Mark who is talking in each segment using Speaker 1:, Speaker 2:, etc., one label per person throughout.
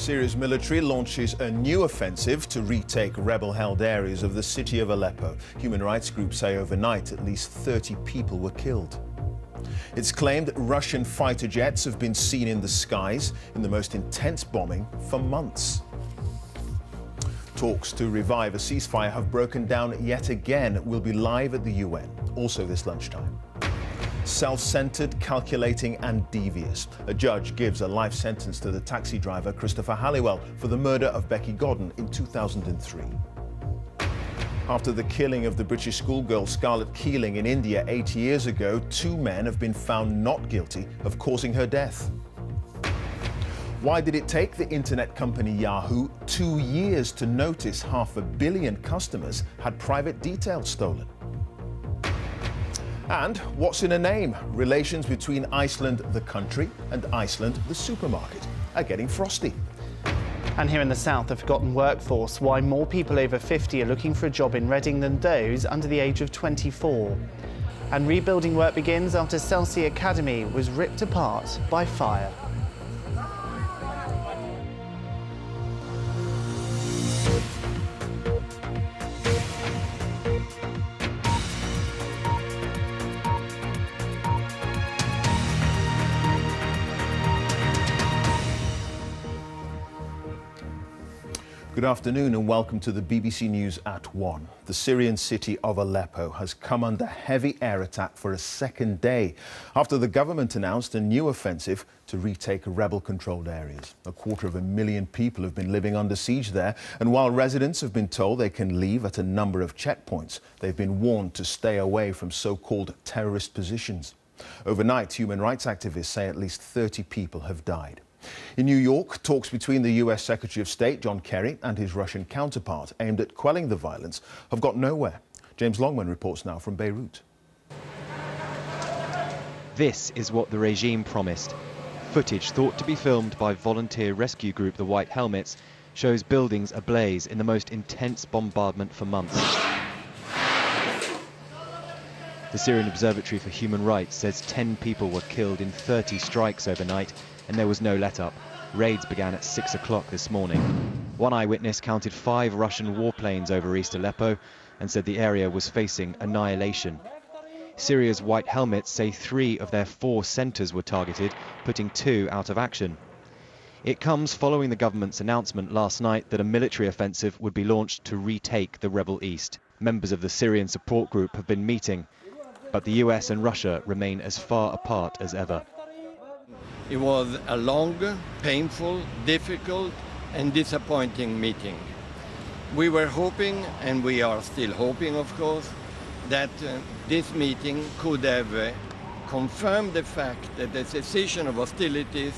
Speaker 1: Syria's military launches a new offensive to retake rebel-held areas of the city of Aleppo. Human rights groups say overnight at least 30 people were killed. It's claimed Russian fighter jets have been seen in the skies in the most intense bombing for months. Talks to revive a ceasefire have broken down yet again. We'll be live at the UN, also this lunchtime. Self-centered, calculating and devious. A judge gives a life sentence to the taxi driver Christopher Halliwell for the murder of Becky Godden in 2003. After the killing of the British schoolgirl Scarlett Keeling in India 8 years ago, 2 men have been found not guilty of causing her death. Why did it take the internet company Yahoo 2 years to notice 500 million customers had private details stolen? And what's in a name? Relations between Iceland, the country, and Iceland, the supermarket, are getting frosty.
Speaker 2: And here in the south, the forgotten workforce, why more people over 50 are looking for a job in Reading than those under the age of 24. And rebuilding work begins after Chelsea Academy was ripped apart by fire.
Speaker 1: Good afternoon and welcome to the BBC News at 1. The Syrian city of Aleppo has come under heavy air attack for a second day after the government announced a new offensive to retake rebel-controlled areas. 250,000 people have been living under siege there, and while residents have been told they can leave at a number of checkpoints, they've been warned to stay away from so-called terrorist positions. Overnight, human rights activists say at least 30 people have died. In New York, talks between the US Secretary of State John Kerry and his Russian counterpart aimed at quelling the violence have got nowhere. James Longman reports now from Beirut.
Speaker 3: This is what the regime promised. Footage thought to be filmed by volunteer rescue group the White Helmets shows buildings ablaze in the most intense bombardment for months. The Syrian Observatory for Human Rights says 10 people were killed in 30 strikes overnight, and there was no let-up. Raids began at 6 o'clock this morning. One eyewitness counted 5 Russian warplanes over East Aleppo and said the area was facing annihilation. Syria's White Helmets say 3 of their 4 centres were targeted, putting 2 out of action. It comes following the government's announcement last night that a military offensive would be launched to retake the rebel east. Members of the Syrian support group have been meeting, but the US and Russia remain as far apart as ever.
Speaker 4: It was a long, painful, difficult and disappointing meeting. We were hoping, and we are still hoping of course, that this meeting could have confirmed the fact that the cessation of hostilities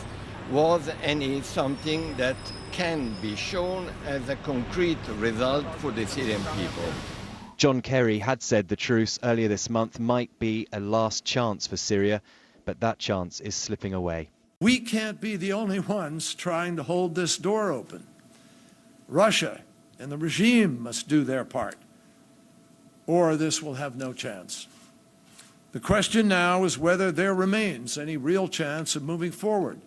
Speaker 4: was and is something that can be shown as a concrete result for the Syrian people.
Speaker 3: John Kerry had said the truce earlier this month might be a last chance for Syria, but that chance is slipping away.
Speaker 5: We can't be the only ones trying to hold this door open. Russia and the regime must do their part, or this will have no chance. The question now is whether there remains any real chance of moving forward,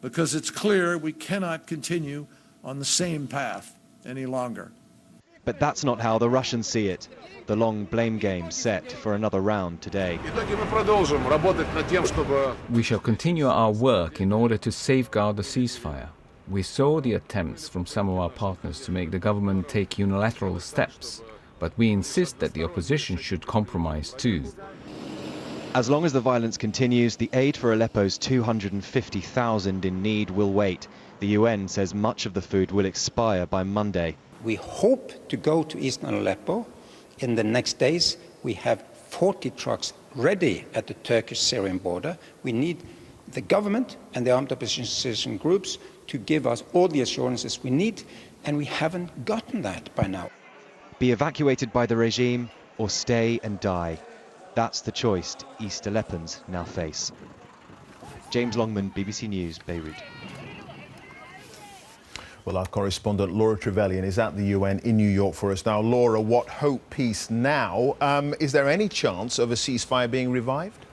Speaker 5: because it's clear we cannot continue on the same path any longer.
Speaker 3: But that's not how the Russians see it. The long blame game set for another round today.
Speaker 6: We shall continue our work in order to safeguard the ceasefire. We saw the attempts from some of our partners to make the government take unilateral steps, but we insist that the opposition should compromise too.
Speaker 3: As long as the violence continues, the aid for Aleppo's 250,000 in need will wait. The UN says much of the food will expire by Monday.
Speaker 7: We hope to go to eastern Aleppo. In the next days, we have 40 trucks ready at the Turkish-Syrian border. We need the government and the armed opposition groups to give us all the assurances we need, and we haven't gotten that by now.
Speaker 3: Be evacuated by the regime or stay and die. That's the choice East Aleppans now face. James Longman, BBC News, Beirut.
Speaker 1: Well, our correspondent Laura Trevelyan is at the UN in New York for us now. Laura, what hope, peace now? Is there any chance of a ceasefire being revived?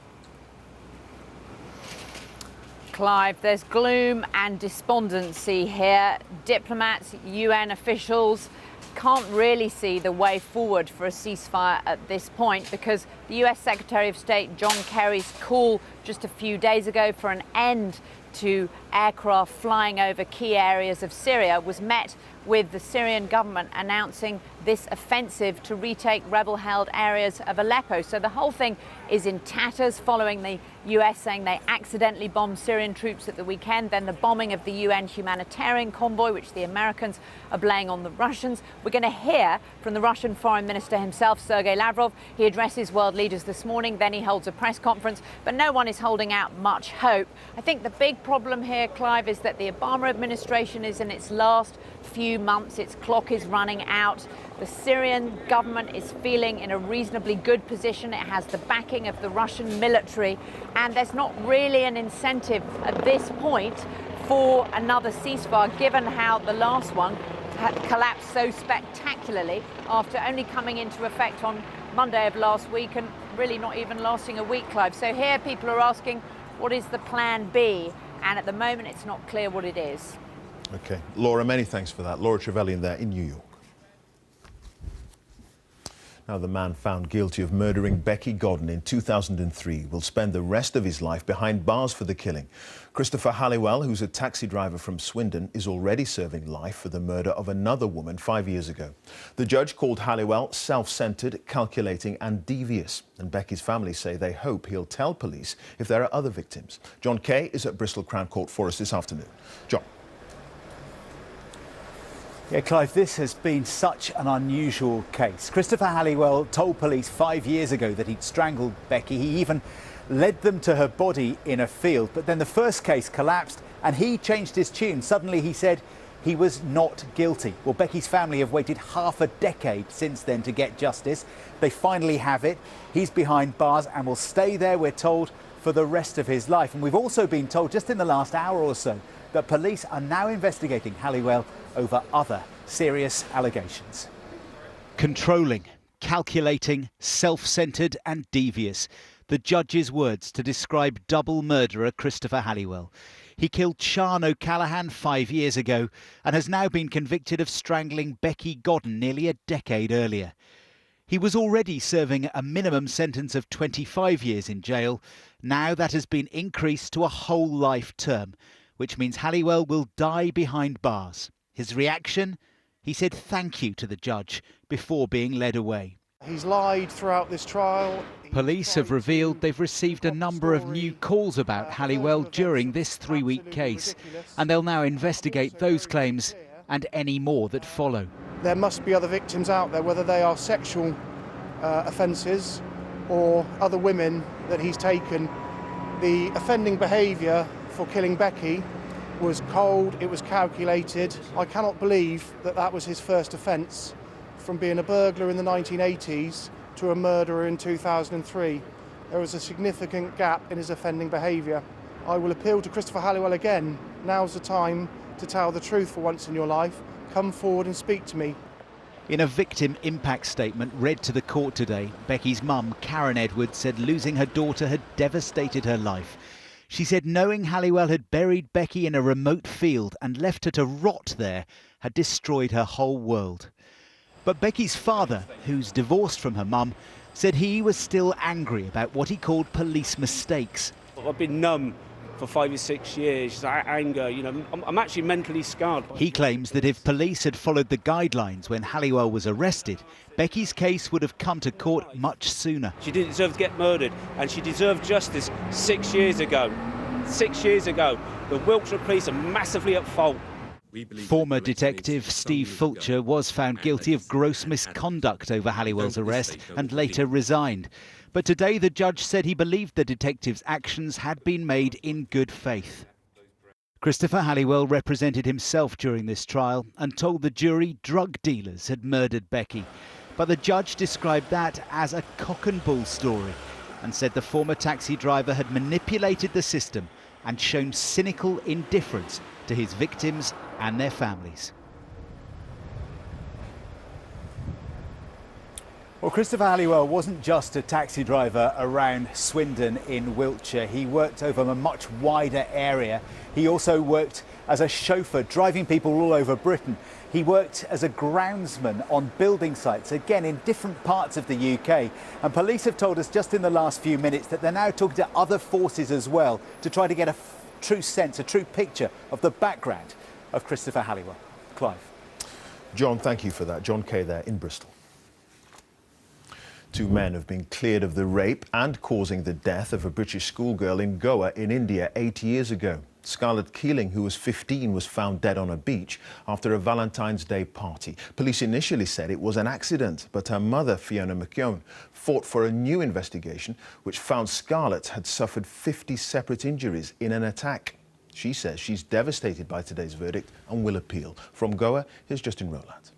Speaker 8: Clive, there's gloom and despondency here. Diplomats, UN officials can't really see the way forward for a ceasefire at this point because the US Secretary of State John Kerry's call just a few days ago for an end to aircraft flying over key areas of Syria was met with the Syrian government announcing this offensive to retake rebel-held areas of Aleppo. So the whole thing is in tatters following the US saying they accidentally bombed Syrian troops at the weekend, then the bombing of the UN humanitarian convoy, which the Americans are blaming on the Russians. We're going to hear from the Russian Foreign Minister himself, Sergei Lavrov. He addresses world leaders this morning, then he holds a press conference, but no one is holding out much hope. I think the big problem here, Clive, is that the Obama administration is in its last few months. Its clock is running out. The Syrian government is feeling in a reasonably good position. It has the backing of the Russian military, and there's not really an incentive at this point for another ceasefire, given how the last one had collapsed so spectacularly after only coming into effect on Monday of last week and really not even lasting a week, Clive. So here people are asking, what is the plan B? And at the moment, it's not clear what it is.
Speaker 1: OK. Laura, many thanks for that. Laura Trevelyan there in New York. Now, the man found guilty of murdering Becky Godden in 2003 will spend the rest of his life behind bars for the killing. Christopher Halliwell, who's a taxi driver from Swindon, is already serving life for the murder of another woman 5 years ago. The judge called Halliwell self-centred, calculating and devious. And Becky's family say they hope he'll tell police if there are other victims. John Kay is at Bristol Crown Court for us this afternoon. John.
Speaker 9: Yeah, Clive, this has been such an unusual case. Christopher Halliwell told police 5 years ago that he'd strangled Becky. He even led them to her body in a field. But then the first case collapsed and he changed his tune. Suddenly he said he was not guilty. Well, Becky's family have waited half a decade since then to get justice. They finally have it. He's behind bars and will stay there, we're told, for the rest of his life. And we've also been told just in the last hour or so that police are now investigating Halliwell over other serious allegations.
Speaker 10: Controlling, calculating, self-centred and devious. The judge's words to describe double murderer Christopher Halliwell. He killed Sian O'Callaghan 5 years ago and has now been convicted of strangling Becky Godden nearly a decade earlier. He was already serving a minimum sentence of 25 years in jail. Now that has been increased to a whole life term, which means Halliwell will die behind bars. His reaction? He said thank you to the judge before being led away.
Speaker 11: He's lied throughout this trial.
Speaker 10: Police have revealed they've received a number of new calls about Halliwell during this 3-week case, and they'll now investigate those claims and any more that follow.
Speaker 11: There must be other victims out there, whether they are sexual offences or other women that he's taken. The offending behaviour for killing Becky was cold, it was calculated. I cannot believe that that was his first offence, from being a burglar in the 1980s to a murderer in 2003. There was a significant gap in his offending behaviour. I will appeal to Christopher Halliwell again. Now's the time to tell the truth for once in your life. Come forward and speak to me.
Speaker 10: In a victim impact statement read to the court today, Becky's mum, Karen Edwards, said losing her daughter had devastated her life. She said knowing Halliwell had buried Becky in a remote field and left her to rot there had destroyed her whole world. But Becky's father, who's divorced from her mum, said he was still angry about what he called police mistakes.
Speaker 12: I've been numb for 5 or 6 years, that anger, you know, I'm actually mentally scarred.
Speaker 10: He claims that if police had followed the guidelines when Halliwell was arrested, Becky's case would have come to court much sooner.
Speaker 12: She didn't deserve to get murdered, and she deserved justice 6 years ago. 6 years ago. The Wiltshire police are massively at fault.
Speaker 10: Former detective Steve Fulcher was found guilty of gross misconduct over Halliwell's arrest and later resigned. But today the judge said he believed the detective's actions had been made in good faith. Christopher Halliwell represented himself during this trial and told the jury drug dealers had murdered Becky. But the judge described that as a cock and bull story and said the former taxi driver had manipulated the system and shown cynical indifference to his victims and their families.
Speaker 9: Well, Christopher Halliwell wasn't just a taxi driver around Swindon in Wiltshire. He worked over a much wider area. He also worked as a chauffeur, driving people all over Britain. He worked as a groundsman on building sites, again in different parts of the UK. And police have told us just in the last few minutes that they're now talking to other forces as well to try to get a true sense, a true picture of the background of Christopher Halliwell. Clive.
Speaker 1: John, thank you for that. John Kay there in Bristol. 2 men have been cleared of the rape and causing the death of a British schoolgirl in Goa in India 8 years ago. Scarlett Keeling, who was 15, was found dead on a beach after a Valentine's Day party. Police initially said it was an accident, but her mother, Fiona McKeown, fought for a new investigation which found Scarlett had suffered 50 separate injuries in an attack. She says she's devastated by today's verdict and will appeal. From Goa, here's Justin Rowlatt.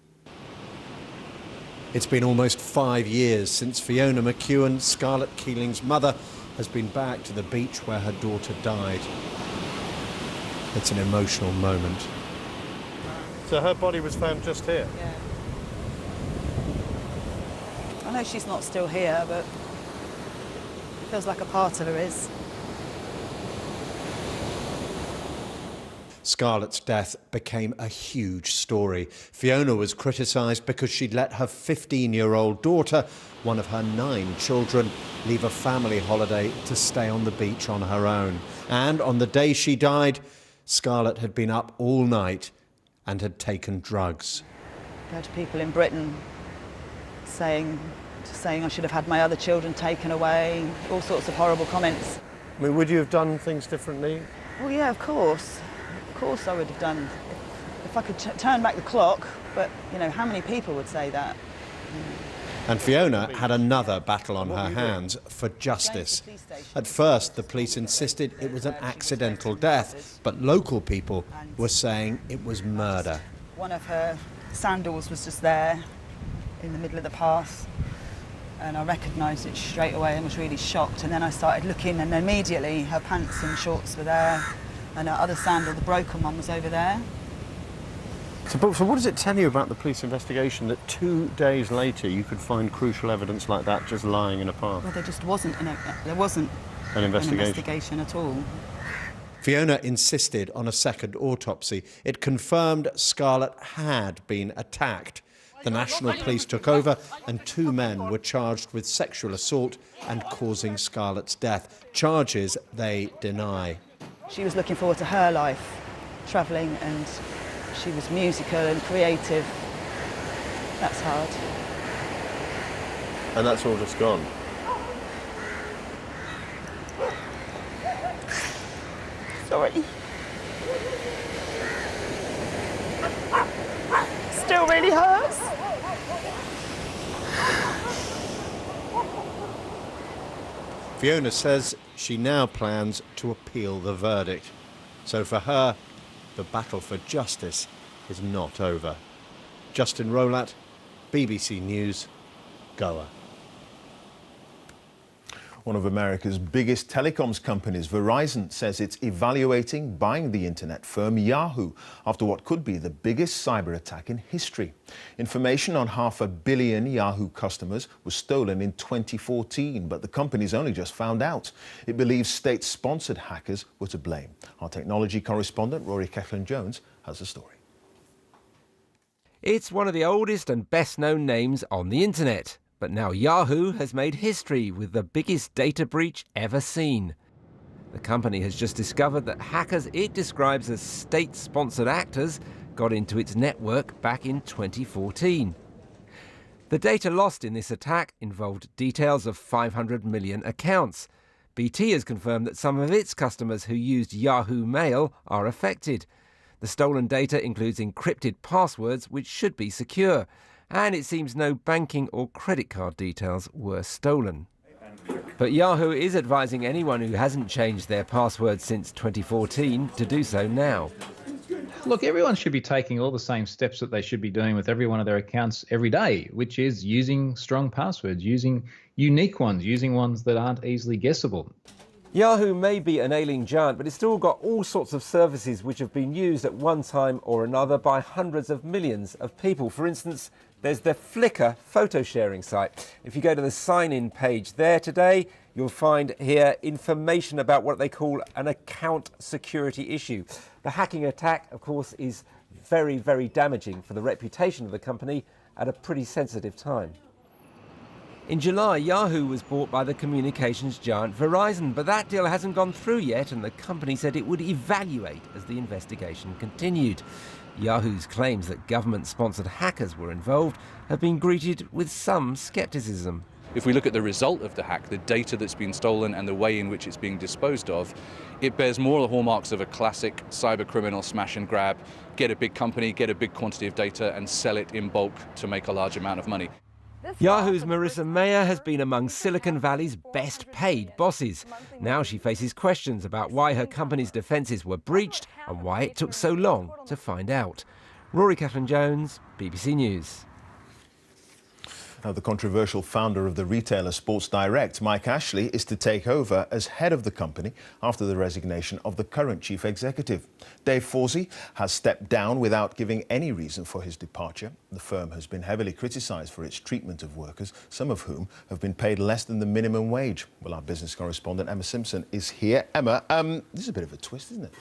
Speaker 13: It's been almost 5 years since Fiona McKeown, Scarlett Keeling's mother, has been back to the beach where her daughter died. It's an emotional moment.
Speaker 11: So her body was found just here?
Speaker 14: Yeah. I know she's not still here, but it feels like a part of her is.
Speaker 13: Scarlett's death became a huge story. Fiona was criticised because she'd let her 15-year-old daughter, one of her 9 children, leave a family holiday to stay on the beach on her own. And on the day she died, Scarlett had been up all night and had taken drugs.
Speaker 14: There are people in Britain saying I should have had my other children taken away, all sorts of horrible comments.
Speaker 11: I mean, would you have done things differently?
Speaker 14: Well, yeah, of course. Of course I would have done, if I could turn back the clock, but, you know, how many people would say that?
Speaker 13: And Fiona had another battle on her hands for justice. At first, the police insisted it was an accidental death, but local people were saying it was murder.
Speaker 14: One of her sandals was just there in the middle of the path, and I recognised it straight away and was really shocked. And then I started looking, and immediately her pants and shorts were there, and her other sandal, the broken one, was over there.
Speaker 11: So what does it tell you about the police investigation that 2 days later you could find crucial evidence like that just lying in a path?
Speaker 14: Well, there just wasn't an investigation at all.
Speaker 13: Fiona insisted on a second autopsy. It confirmed Scarlett had been attacked. The National Police took over and 2 men were charged with sexual assault and causing Scarlett's death, charges they deny.
Speaker 14: She was looking forward to her life, travelling, and she was musical and creative. That's hard.
Speaker 11: And that's all just gone?
Speaker 14: Sorry. Still really hurts.
Speaker 13: Fiona says she now plans to appeal the verdict. So for her, the battle for justice is not over. Justin Rowlatt, BBC News, Goa.
Speaker 1: One of America's biggest telecoms companies, Verizon, says it's evaluating buying the internet firm Yahoo after what could be the biggest cyber attack in history. Information on 500 million Yahoo customers was stolen in 2014, but the company's only just found out. It believes state-sponsored hackers were to blame. Our technology correspondent, Rory Kechlin-Jones, has the story.
Speaker 15: It's one of the oldest and best-known names on the internet. But now Yahoo has made history with the biggest data breach ever seen. The company has just discovered that hackers it describes as state-sponsored actors got into its network back in 2014. The data lost in this attack involved details of 500 million accounts. BT has confirmed that some of its customers who used Yahoo Mail are affected. The stolen data includes encrypted passwords which should be secure. And it seems no banking or credit card details were stolen. But Yahoo is advising anyone who hasn't changed their password since 2014 to do so now.
Speaker 16: Look, everyone should be taking all the same steps that they should be doing with every one of their accounts every day, which is using strong passwords, using unique ones, using ones that aren't easily guessable.
Speaker 15: Yahoo may be an ailing giant, but it's still got all sorts of services which have been used at one time or another by hundreds of millions of people. For instance, there's the Flickr photo sharing site. If you go to the sign-in page there today, you'll find here information about what they call an account security issue. The hacking attack, of course, is very, very damaging for the reputation of the company at a pretty sensitive time. In July, Yahoo was bought by the communications giant Verizon, but that deal hasn't gone through yet, and the company said it would evaluate as the investigation continued. Yahoo's claims that government-sponsored hackers were involved have been greeted with some scepticism.
Speaker 17: If we look at the result of the hack, the data that's been stolen and the way in which it's being disposed of, it bears more the hallmarks of a classic cyber criminal smash and grab, get a big company, get a big quantity of data and sell it in bulk to make a large amount of money.
Speaker 15: Yahoo's Marissa Mayer has been among Silicon Valley's best-paid bosses. Now she faces questions about why her company's defences were breached and why it took so long to find out. Rory Catherine-Jones, BBC News.
Speaker 1: Now, the controversial founder of the retailer Sports Direct, Mike Ashley, is to take over as head of the company after the resignation of the current chief executive. Dave Forsey has stepped down without giving any reason for his departure. The firm has been heavily criticised for its treatment of workers, some of whom have been paid less than the minimum wage. Well, our business correspondent Emma Simpson is here. Emma, this is a bit of a twist, isn't it?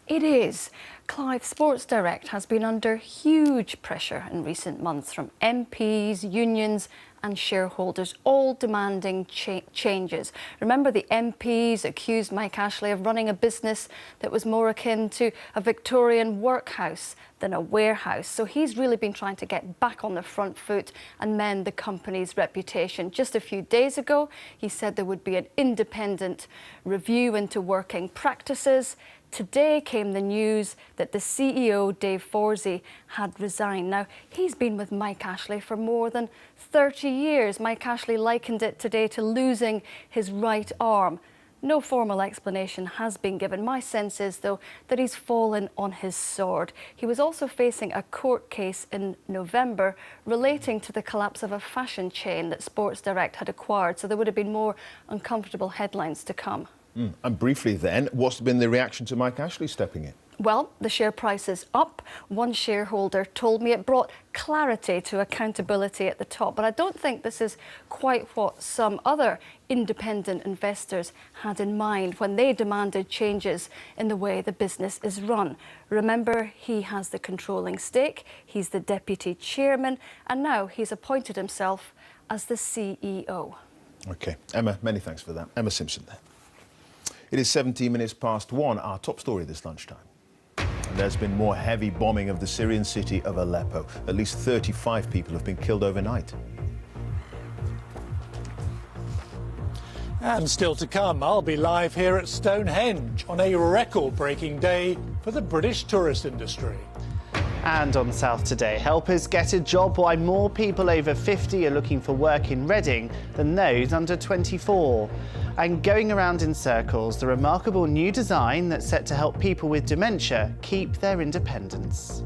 Speaker 18: It is. Clive, Sports Direct has been under huge pressure in recent months from MPs, unions and shareholders, all demanding changes. Remember, the MPs accused Mike Ashley of running a business that was more akin to a Victorian workhouse than a warehouse. So he's really been trying to get back on the front foot and mend the company's reputation. Just a few days ago, he said there would be an independent review into working practices. Today came the news that the CEO, Dave Forsey, had resigned. Now, he's been with Mike Ashley for more than 30 years. Mike Ashley likened it today to losing his right arm. No formal explanation has been given. My sense is, though, that he's fallen on his sword. He was also facing a court case in November relating to the collapse of a fashion chain that Sports Direct had acquired, so there would have been more uncomfortable headlines to come.
Speaker 1: And briefly then, what's been the reaction to Mike Ashley stepping in?
Speaker 18: Well, the share price is up. One shareholder told me it brought clarity to accountability at the top. But I don't think this is quite what some other independent investors had in mind when they demanded changes in the way the business is run. Remember, he has the controlling stake, he's the deputy chairman, and now he's appointed himself as the CEO.
Speaker 1: OK. Emma, many thanks for that. Emma Simpson there. It is 17 minutes past 1, our top story this lunchtime. And there's been more heavy bombing of the Syrian city of Aleppo. At least 35 people have been killed overnight.
Speaker 19: And still to come, I'll be live here at Stonehenge on a record-breaking day for the British tourist industry.
Speaker 2: And on South Today, helpers get a job while more people over 50 are looking for work in Reading than those under 24. And going around in circles, the remarkable new design that's set to help people with dementia keep their independence.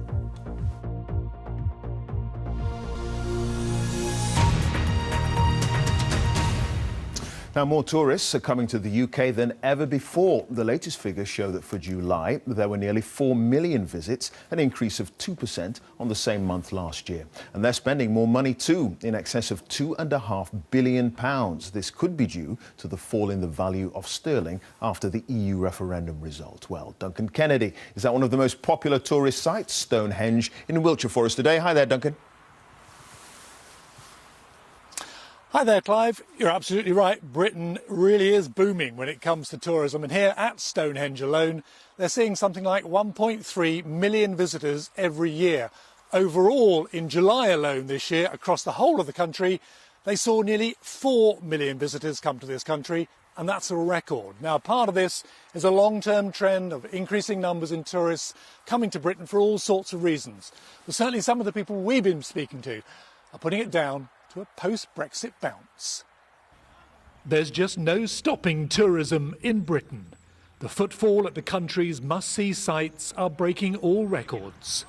Speaker 1: Now, more tourists are coming to the UK than ever before. The latest figures show that for July, there were nearly 4 million visits, an increase of 2% on the same month last year. And they're spending more money too, in excess of £2.5 billion. This could be due to the fall in the value of sterling after the EU referendum result. Well, Duncan Kennedy is at one of the most popular tourist sites, Stonehenge, in Wiltshire for us today. Hi there, Duncan.
Speaker 19: Hi there, Clive. You're absolutely right. Britain really is booming when it comes to tourism. And here at Stonehenge alone, they're seeing something like 1.3 million visitors every year. Overall, in July alone this year, across the whole of the country, they saw nearly 4 million visitors come to this country, and that's a record. Now, part of this is a long-term trend of increasing numbers in tourists coming to Britain for all sorts of reasons. But certainly some of the people we've been speaking to are putting it down to a post-Brexit bounce. There's just no stopping tourism in Britain. The footfall at the country's must-see sites are breaking all records.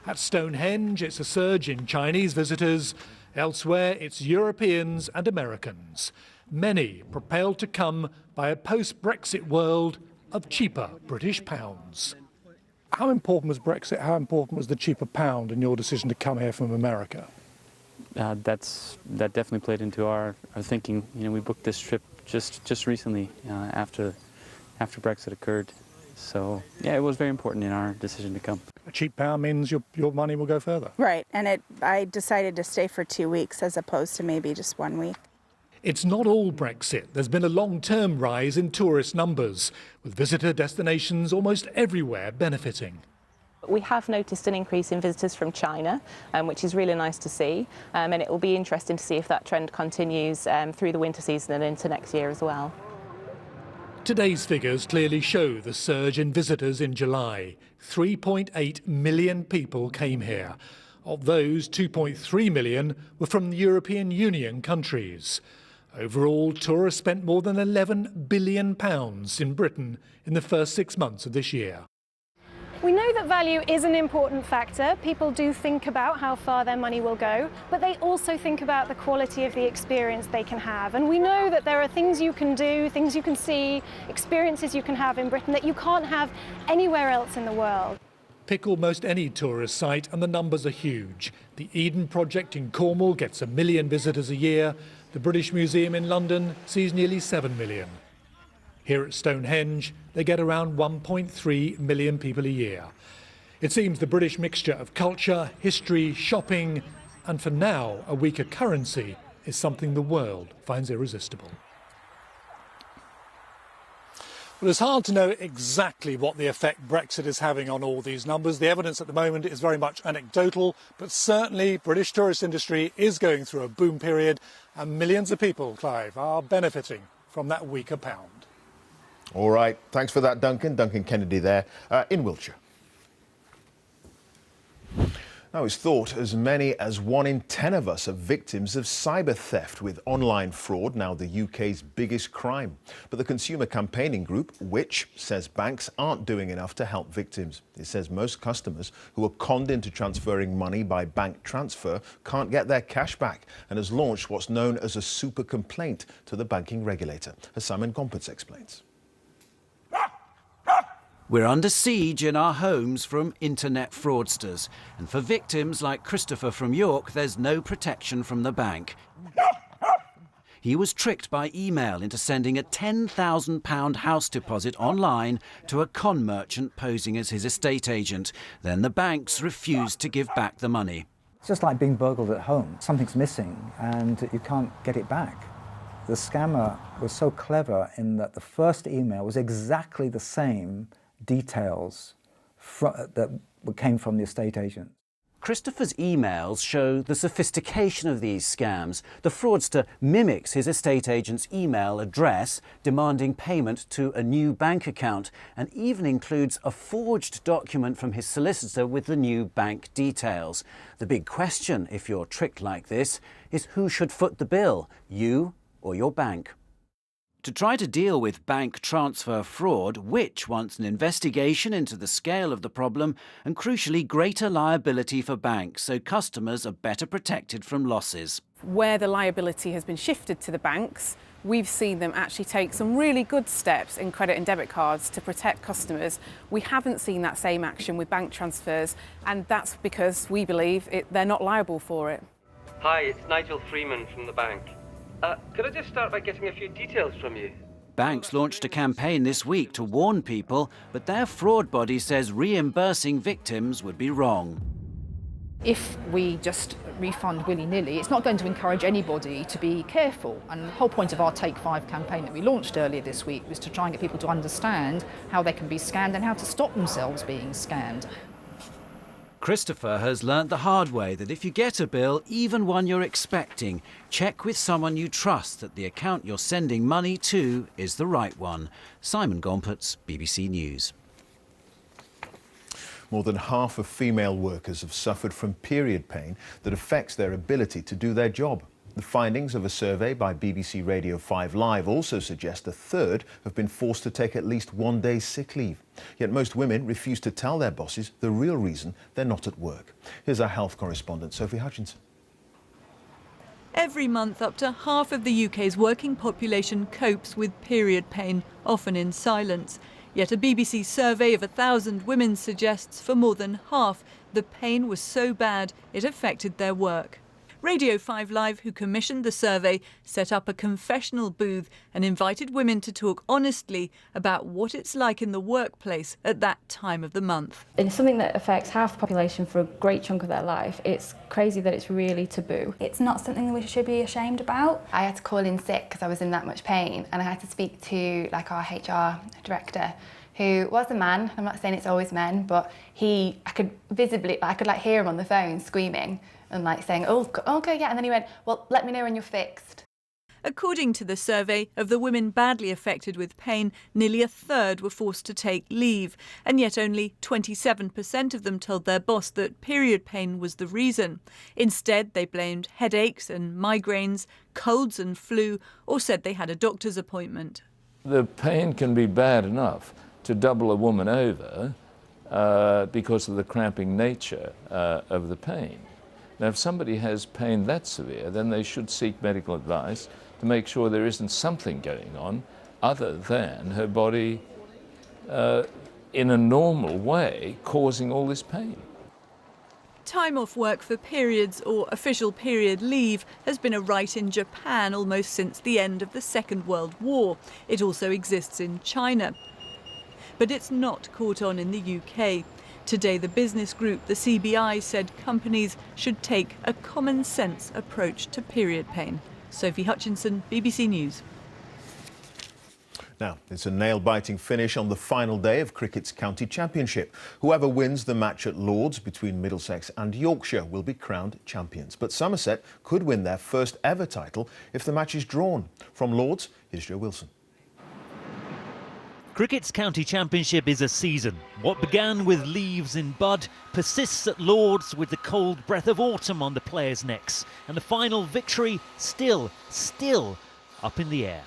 Speaker 19: At Stonehenge, it's a surge in Chinese visitors. Elsewhere, it's Europeans and Americans. Many propelled to come by a post-Brexit world of cheaper British pounds. How important was Brexit? How important was the cheaper pound in your decision to come here from America?
Speaker 20: That definitely played into our thinking. You know, we booked this trip just recently after Brexit occurred. So yeah, it was very important in our decision to come.
Speaker 19: A cheap pound means your money will go further.
Speaker 21: Right, and I decided to stay for 2 weeks as opposed to maybe just 1 week.
Speaker 19: It's not all Brexit. There's been a long-term rise in tourist numbers, with visitor destinations almost everywhere benefiting.
Speaker 22: We have noticed an increase in visitors from China, which is really nice to see, and it will be interesting to see if that trend continues through the winter season and into next year as well.
Speaker 19: Today's figures clearly show the surge in visitors in July. 3.8 million people came here. Of those, 2.3 million were from the European Union countries. Overall, tourists spent more than £11 billion in Britain in the first 6 months of this year.
Speaker 23: We know that value is an important factor. People do think about how far their money will go, but they also think about the quality of the experience they can have. And we know that there are things you can do, things you can see, experiences you can have in Britain that you can't have anywhere else in the world.
Speaker 19: Pick almost any tourist site and the numbers are huge. The Eden Project in Cornwall gets 1 million visitors a year. The British Museum in London sees nearly 7 million. Here at Stonehenge, they get around 1.3 million people a year. It seems the British mixture of culture, history, shopping, and for now, a weaker currency is something the world finds irresistible. Well, it's hard to know exactly what the effect Brexit is having on all these numbers. The evidence at the moment is very much anecdotal, but certainly British tourist industry is going through a boom period, and millions of people, Clive, are benefiting from that weaker pound.
Speaker 1: All right, thanks for that, Duncan. Duncan Kennedy there in Wiltshire. Now, it's thought as many as 1 in 10 of us are victims of cyber theft, with online fraud now the UK's biggest crime. But the consumer campaigning group, Which, says banks aren't doing enough to help victims. It says most customers who are conned into transferring money by bank transfer can't get their cash back, and has launched what's known as a super complaint to the banking regulator, as Simon Gompertz explains.
Speaker 24: We're under siege in our homes from internet fraudsters. And for victims like Christopher from York, there's no protection from the bank. He was tricked by email into sending a £10,000 house deposit online to a con merchant posing as his estate agent. Then the banks refused to give back the money.
Speaker 25: It's just like being burgled at home. Something's missing and you can't get it back. The scammer was so clever in that the first email was exactly the same details that came from the estate agent.
Speaker 24: Christopher's emails show the sophistication of these scams. The fraudster mimics his estate agent's email address, demanding payment to a new bank account, and even includes a forged document from his solicitor with the new bank details. The big question, if you're tricked like this, is who should foot the bill, you or your bank? To try to deal with bank transfer fraud, Which wants an investigation into the scale of the problem and, crucially, greater liability for banks so customers are better protected from losses.
Speaker 26: Where the liability has been shifted to the banks, we've seen them actually take some really good steps in credit and debit cards to protect customers. We haven't seen that same action with bank transfers, and that's because we believe they're not liable for it.
Speaker 27: Hi, it's Nigel Freeman from the bank. Could I just start by getting a few details from you?
Speaker 24: Banks launched a campaign this week to warn people, but their fraud body says reimbursing victims would be wrong.
Speaker 28: If we just refund willy-nilly, it's not going to encourage anybody to be careful. And the whole point of our Take 5 campaign that we launched earlier this week was to try and get people to understand how they can be scammed and how to stop themselves being scammed.
Speaker 24: Christopher has learnt the hard way that if you get a bill, even one you're expecting, check with someone you trust that the account you're sending money to is the right one. Simon Gompertz, BBC News.
Speaker 1: More than half of female workers have suffered from period pain that affects their ability to do their job. The findings of a survey by BBC Radio 5 Live also suggest a third have been forced to take at least 1 day's sick leave. Yet most women refuse to tell their bosses the real reason they're not at work. Here's our health correspondent, Sophie Hutchinson.
Speaker 29: Every month, up to half of the UK's working population copes with period pain, often in silence. Yet a BBC survey of 1,000 women suggests for more than half the pain was so bad it affected their work. Radio 5 Live, who commissioned the survey, set up a confessional booth and invited women to talk honestly about what it's like in the workplace at that time of the month.
Speaker 3: It's something that affects half the population for a great chunk of their life. It's crazy that it's really taboo.
Speaker 4: It's not something we should be ashamed about.
Speaker 5: I had to call in sick because I was in that much pain, and I had to speak to our HR director, who was a man. I'm not saying it's always men, but I could hear him on the phone screaming and saying, oh, okay, yeah. And then he went, well, let me know when you're fixed.
Speaker 29: According to the survey, of the women badly affected with pain, nearly a third were forced to take leave, and yet only 27% of them told their boss that period pain was the reason. Instead, they blamed headaches and migraines, colds and flu, or said they had a doctor's appointment.
Speaker 6: The pain can be bad enough to double a woman over because of the cramping nature of the pain. Now, if somebody has pain that severe, then they should seek medical advice to make sure there isn't something going on other than her body in a normal way causing all this pain.
Speaker 29: Time off work for periods or official period leave has been a right in Japan almost since the end of the Second World War. It also exists in China. But it's not caught on in the UK. Today, the business group, the CBI, said companies should take a common sense approach to period pain. Sophie Hutchinson, BBC News.
Speaker 1: Now, it's a nail-biting finish on the final day of cricket's county championship. Whoever wins the match at Lords between Middlesex and Yorkshire will be crowned champions. But Somerset could win their first ever title if the match is drawn. From Lords, here's Joe Wilson.
Speaker 7: Cricket's county championship is a season. What began with leaves in bud persists at Lords with the cold breath of autumn on the players' necks. And the final victory still up in the air.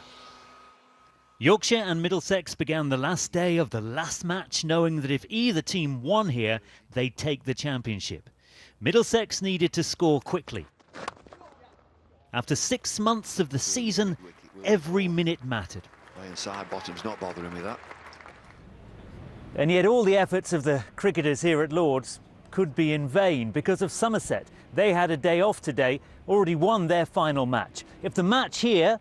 Speaker 7: Yorkshire and Middlesex began the last day of the last match knowing that if either team won here, they'd take the championship. Middlesex needed to score quickly. After 6 months of the season, every minute mattered.
Speaker 8: Inside bottom's not bothering me that.
Speaker 7: And yet all the efforts of the cricketers here at Lords could be in vain because of Somerset. They had a day off today, already won their final match. If the match here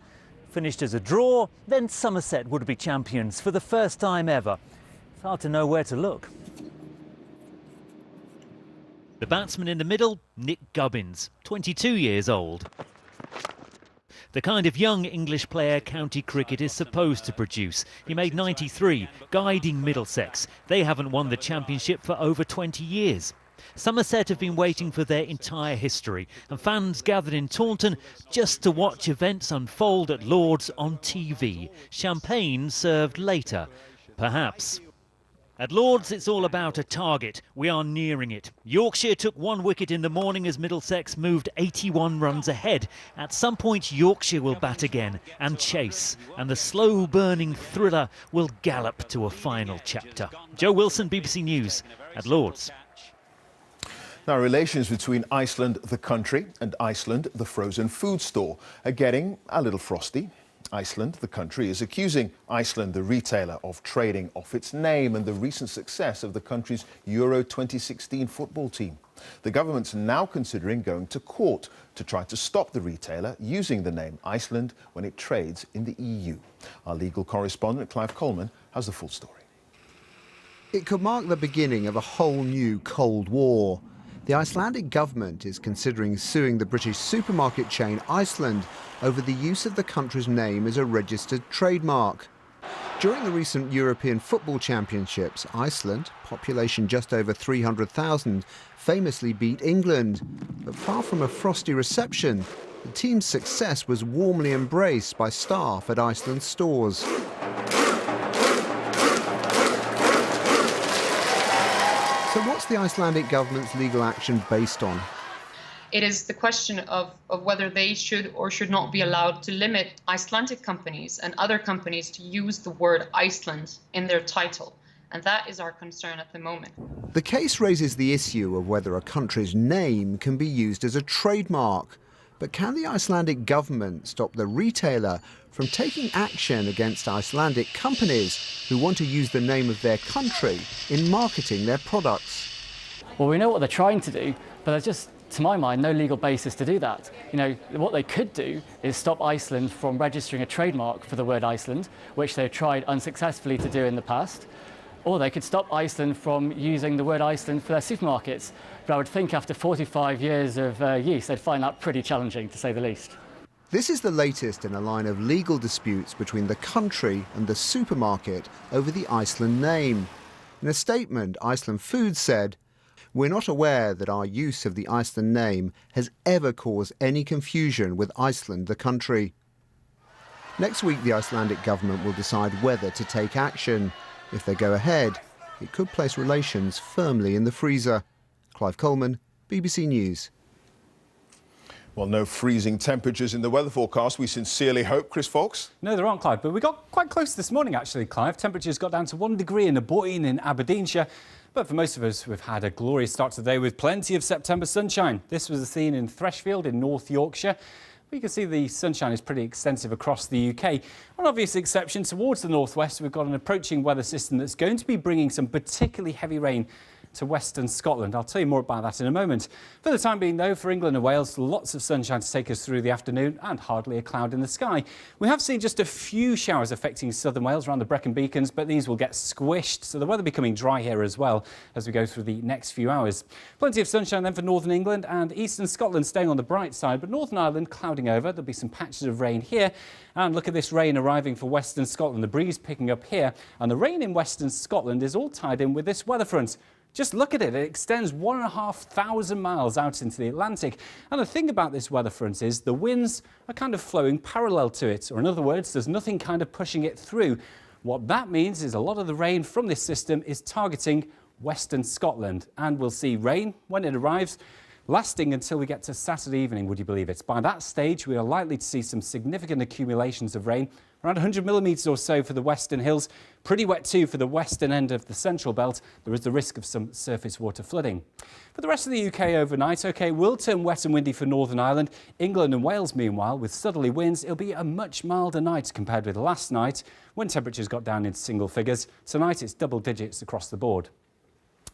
Speaker 7: finished as a draw, then Somerset would be champions for the first time ever. It's hard to know where to look. The batsman in the middle, Nick Gubbins, 22 years old. The kind of young English player county cricket is supposed to produce. He made 93, guiding Middlesex. They haven't won the championship for over 20 years. Somerset have been waiting for their entire history, and fans gathered in Taunton just to watch events unfold at Lords on TV. Champagne served later, perhaps. At Lords, it's all about a target. We are nearing it. Yorkshire took 1 wicket in the morning as Middlesex moved 81 runs ahead. At some point, Yorkshire will bat again and chase, and the slow-burning thriller will gallop to a final chapter. Joe Wilson, BBC News, at Lords.
Speaker 1: Now, relations between Iceland, the country, and Iceland, the frozen food store, are getting a little frosty. Iceland, the country, is accusing Iceland, the retailer, of trading off its name and the recent success of the country's Euro 2016 football team. The government's now considering going to court to try to stop the retailer using the name Iceland when it trades in the EU. Our legal correspondent, Clive Coleman, has the full story.
Speaker 9: It could mark the beginning of a whole new Cold War. The Icelandic government is considering suing the British supermarket chain Iceland over the use of the country's name as a registered trademark. During the recent European Football Championships, Iceland, population just over 300,000, famously beat England. But far from a frosty reception, the team's success was warmly embraced by staff at Iceland's stores. So what's the Icelandic government's legal action based on?
Speaker 10: It is the question of whether they should or should not be allowed to limit Icelandic companies and other companies to use the word Iceland in their title. And that is our concern at the moment.
Speaker 9: The case raises the issue of whether a country's name can be used as a trademark. But can the Icelandic government stop the retailer from taking action against Icelandic companies who want to use the name of their country in marketing their products?
Speaker 2: Well, we know what they're trying to do, but there's just, to my mind, no legal basis to do that. You know, what they could do is stop Iceland from registering a trademark for the word Iceland, which they've tried unsuccessfully to do in the past. Or they could stop Iceland from using the word Iceland for their supermarkets. But I would think after 45 years of use, they'd find that pretty challenging, to say the least.
Speaker 9: This is the latest in a line of legal disputes between the country and the supermarket over the Iceland name. In a statement, Iceland Foods said, "We're not aware that our use of the Iceland name has ever caused any confusion with Iceland, the country." Next week, the Icelandic government will decide whether to take action. If they go ahead, it could place relations firmly in the freezer. Clive Coleman, BBC News.
Speaker 1: Well, no freezing temperatures in the weather forecast, we sincerely hope. Chris Fawkes?
Speaker 11: No, there aren't, Clive, but we got quite close this morning, actually, Clive. Temperatures got down to 1 degree in Aboyne in Aberdeenshire. But for most of us, we've had a glorious start to the day with plenty of September sunshine. This was the scene in Thresfield in North Yorkshire. But you can see the sunshine is pretty extensive across the UK. One obvious exception towards the northwest, we've got an approaching weather system that's going to be bringing some particularly heavy rain to western Scotland. I'll tell you more about that in a moment. For the time being, though, for England and Wales, lots of sunshine to take us through the afternoon and hardly a cloud in the sky. We have seen just a few showers affecting southern Wales around the Brecon Beacons, but these will get squished, so the weather becoming dry here as well as we go through the next few hours. Plenty of sunshine then for northern England and eastern Scotland staying on the bright side, but Northern Ireland clouding over. There'll be some patches of rain here. And look at this rain arriving for western Scotland. The breeze picking up here, and the rain in western Scotland is all tied in with this weather front. Just look at it, it extends 1,500 miles out into the Atlantic. And the thing about this weather front is the winds are kind of flowing parallel to it, or in other words, there's nothing kind of pushing it through. What that means is a lot of the rain from this system is targeting western Scotland, and we'll see rain when it arrives, lasting until we get to Saturday evening, would you believe it? By that stage, we are likely to see some significant accumulations of rain, around 100 millimetres or so for the Western Hills. Pretty wet too for the western end of the Central Belt. There is the risk of some surface water flooding. For the rest of the UK overnight, OK, will turn wet and windy for Northern Ireland. England and Wales, meanwhile, with southerly winds, it'll be a much milder night compared with last night, when temperatures got down into single figures. Tonight, it's double digits across the board.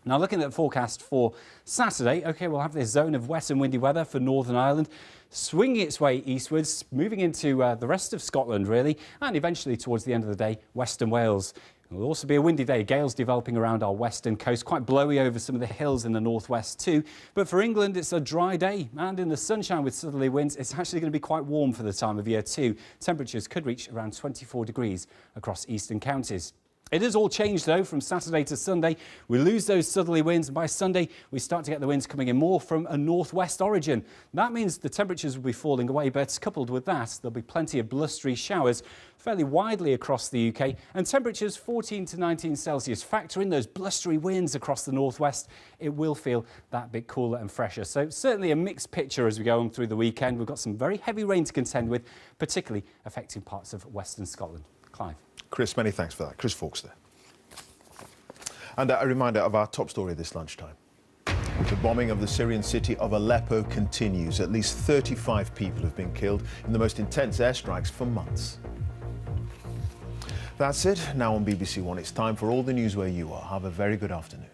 Speaker 11: Now, looking at the forecast for Saturday, OK, we'll have this zone of wet and windy weather for Northern Ireland, swinging its way eastwards, moving into the rest of Scotland, really, and eventually towards the end of the day, Western Wales. It will also be a windy day, gales developing around our western coast, quite blowy over some of the hills in the northwest too. But for England, it's a dry day, and in the sunshine with southerly winds, it's actually going to be quite warm for the time of year too. Temperatures could reach around 24 degrees across eastern counties. It has all changed, though, from Saturday to Sunday. We lose those southerly winds, and by Sunday, we start to get the winds coming in more from a northwest origin. That means the temperatures will be falling away, but coupled with that, there'll be plenty of blustery showers fairly widely across the UK, and temperatures 14 to 19 Celsius. Factor in those blustery winds across the northwest, it will feel that bit cooler and fresher. So certainly a mixed picture as we go on through the weekend. We've got some very heavy rain to contend with, particularly affecting parts of western Scotland. Clive.
Speaker 1: Chris, many thanks for that. Chris Fawkes there. And a reminder of our top story this lunchtime. The bombing of the Syrian city of Aleppo continues. At least 35 people have been killed in the most intense airstrikes for months. That's it. Now on BBC One, it's time for All the News Where You Are. Have a very good afternoon.